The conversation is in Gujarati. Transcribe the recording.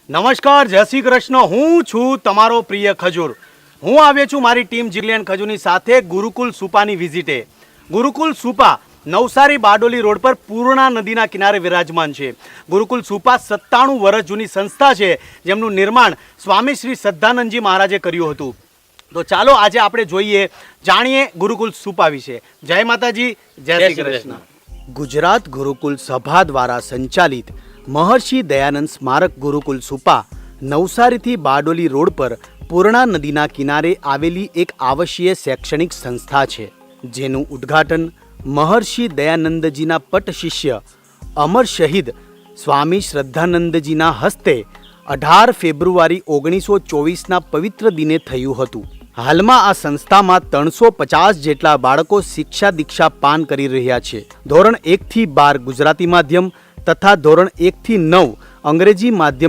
નમસ્કાર, જય શ્રી કૃષ્ણ. હું છું તમારો પ્રિય ખજૂર. હું આવ્યો છું મારી ટીમ જીગલેન ખજૂરની સાથે ગુરુકુલ સુપાની વિઝિટે. ગુરુકુલ સુપા નવસારી બારડોલી રોડ પર પૂર્ણા નદીના કિનારે વિરાજમાન છે. ગુરુકુલ સુપા 97 વર્ષ જૂની સંસ્થા છે, જેમનું નિર્માણ સ્વામી શ્રી સદ્ધાનંદજી મહારાજે કર્યું હતું. તો ચાલો આજે આપણે જોઈએ, જાણીએ ગુરુકુલ સુપા વિશે. જય માતાજી, જય શ્રી કૃષ્ણ. ગુજરાત ગુરુકુલ સભા દ્વારા સંચાલિત મહર્ષિ દયાનંદ સ્મારક ગુરુકુલ સુપા નવસારીથી બારડોલી રોડ પર પૂર્ણા નદીના કિનારે આવેલી એક આવશ્યક શૈક્ષણિક સંસ્થા છે, જેનું ઉદ્ઘાટન મહર્ષિ દયાનંદજીના પટ શિષ્ય અમર શહીદ સ્વામી શ્રદ્ધાનંદજીના હસ્તે 18 ફેબ્રુઆરી 1924ના પવિત્ર દિને થયું હતું. હાલમાં આ સંસ્થામાં 350 જેટલા બાળકો શિક્ષા દીક્ષા પાન કરી રહ્યા છે. ધોરણ 1 થી 12 ગુજરાતી માધ્યમ તથા ધોરણ 1 થી 9 અંગ્રેજી માધ્યમ